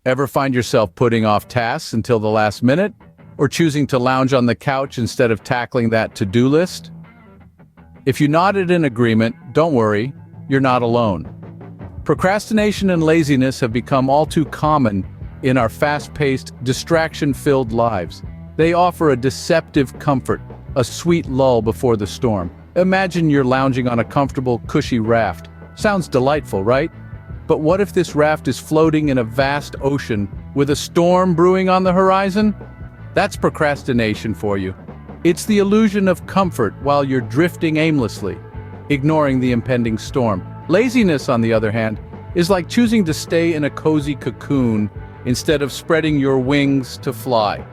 Ever find yourself putting off tasks until the last minute, or choosing to lounge on the couch instead of tackling that to-do list? If you nodded in agreement, don't worry, you're not alone. Procrastination and laziness have become all too common in our fast-paced, distraction-filled lives. They offer a deceptive comfort, a sweet lull before the storm. Imagine you're lounging on a comfortable, cushy raft. Sounds delightful, right? But what if this raft is floating in a vast ocean with a storm brewing on the horizon? That's procrastination for you. It's the illusion of comfort while you're drifting aimlessly, ignoring the impending storm. Laziness, on the other hand, is like choosing to stay in a cozy cocoon instead of spreading your wings to fly.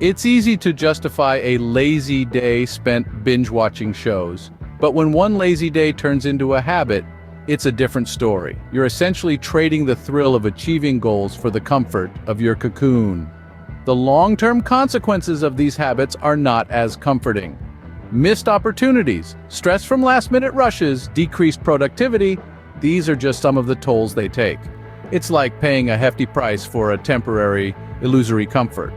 It's easy to justify a lazy day spent binge-watching shows, but when one lazy day turns into a habit, it's a different story. You're essentially trading the thrill of achieving goals for the comfort of your cocoon. The long-term consequences of these habits are not as comforting. Missed opportunities, stress from last-minute rushes, decreased productivity, these are just some of the tolls they take. It's like paying a hefty price for a temporary, illusory comfort.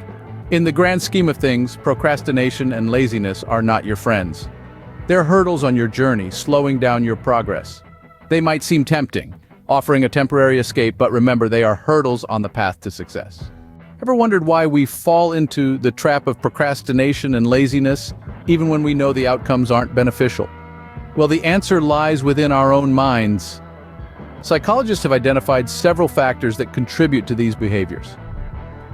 In the grand scheme of things, procrastination and laziness are not your friends. They're hurdles on your journey, slowing down your progress. They might seem tempting, offering a temporary escape, but remember, they are hurdles on the path to success. Ever wondered why we fall into the trap of procrastination and laziness, even when we know the outcomes aren't beneficial? Well, the answer lies within our own minds. Psychologists have identified several factors that contribute to these behaviors.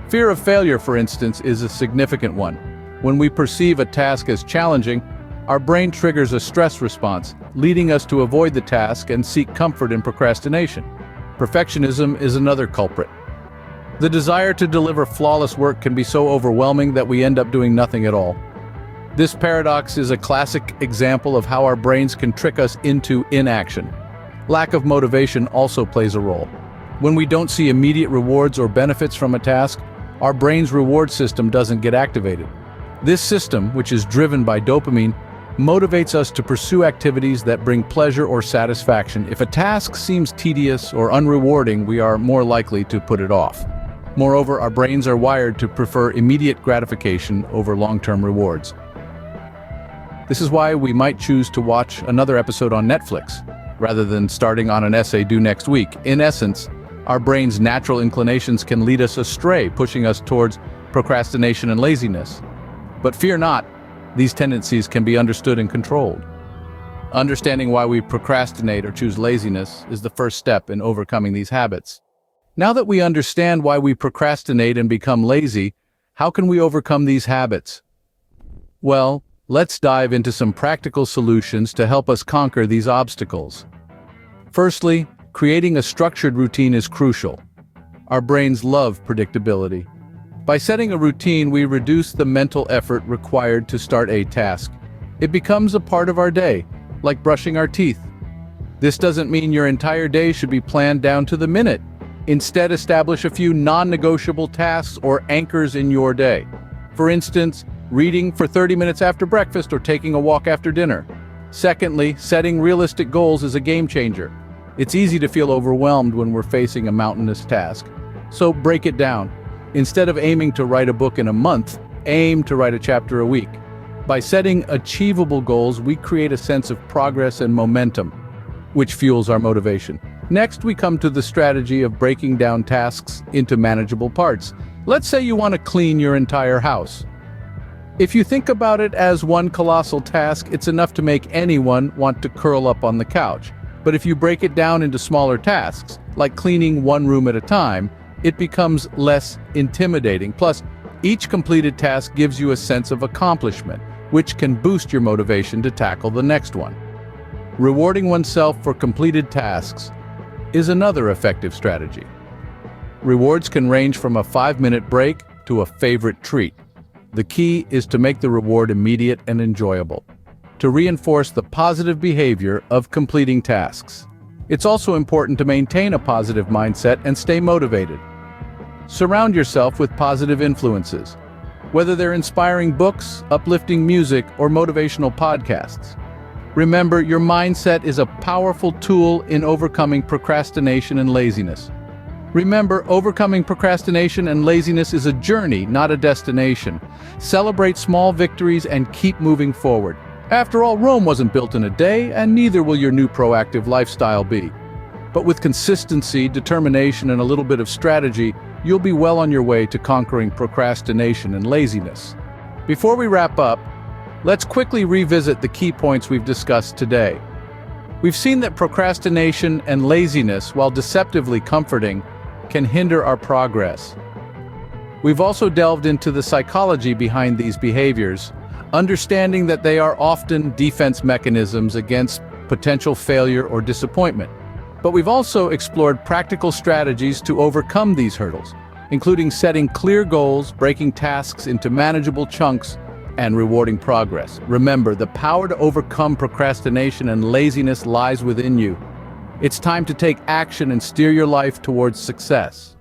Fear of failure, for instance, is a significant one. When we perceive a task as challenging, our brain triggers a stress response, leading us to avoid the task and seek comfort in procrastination. Perfectionism is another culprit. The desire to deliver flawless work can be so overwhelming that we end up doing nothing at all. This paradox is a classic example of how our brains can trick us into inaction. Lack of motivation also plays a role. When we don't see immediate rewards or benefits from a task, our brain's reward system doesn't get activated. This system, which is driven by dopamine, motivates us to pursue activities that bring pleasure or satisfaction. If a task seems tedious or unrewarding, we are more likely to put it off. Moreover, our brains are wired to prefer immediate gratification over long-term rewards. This is why we might choose to watch another episode on Netflix, rather than starting on an essay due next week. In essence, our brain's natural inclinations can lead us astray, pushing us towards procrastination and laziness. But fear not, these tendencies can be understood and controlled. Understanding why we procrastinate or choose laziness is the first step in overcoming these habits. Now that we understand why we procrastinate and become lazy, how can we overcome these habits? Well, let's dive into some practical solutions to help us conquer these obstacles. Firstly, creating a structured routine is crucial. Our brains love predictability. By setting a routine, we reduce the mental effort required to start a task. It becomes a part of our day, like brushing our teeth. This doesn't mean your entire day should be planned down to the minute. Instead, establish a few non-negotiable tasks or anchors in your day. For instance, reading for 30 minutes after breakfast or taking a walk after dinner. Secondly, setting realistic goals is a game changer. It's easy to feel overwhelmed when we're facing a mountainous task. So break it down. Instead of aiming to write a book in a month, aim to write a chapter a week. By setting achievable goals, we create a sense of progress and momentum, which fuels our motivation. Next, we come to the strategy of breaking down tasks into manageable parts. Let's say you want to clean your entire house. If you think about it as one colossal task, it's enough to make anyone want to curl up on the couch. But if you break it down into smaller tasks, like cleaning one room at a time, it becomes less intimidating. Plus, each completed task gives you a sense of accomplishment, which can boost your motivation to tackle the next one. Rewarding oneself for completed tasks is another effective strategy. Rewards can range from a 5-minute break to a favorite treat. The key is to make the reward immediate and enjoyable, to reinforce the positive behavior of completing tasks. It's also important to maintain a positive mindset and stay motivated. Surround yourself with positive influences, whether they're inspiring books, uplifting music, or motivational podcasts. Remember, your mindset is a powerful tool in overcoming procrastination and laziness. Remember, overcoming procrastination and laziness is a journey, not a destination. Celebrate small victories and keep moving forward. After all, Rome wasn't built in a day, and neither will your new proactive lifestyle be. But with consistency, determination, and a little bit of strategy, you'll be well on your way to conquering procrastination and laziness. Before we wrap up, let's quickly revisit the key points we've discussed today. We've seen that procrastination and laziness, while deceptively comforting, can hinder our progress. We've also delved into the psychology behind these behaviors, understanding that they are often defense mechanisms against potential failure or disappointment. But we've also explored practical strategies to overcome these hurdles, including setting clear goals, breaking tasks into manageable chunks, and rewarding progress. Remember, the power to overcome procrastination and laziness lies within you. It's time to take action and steer your life towards success.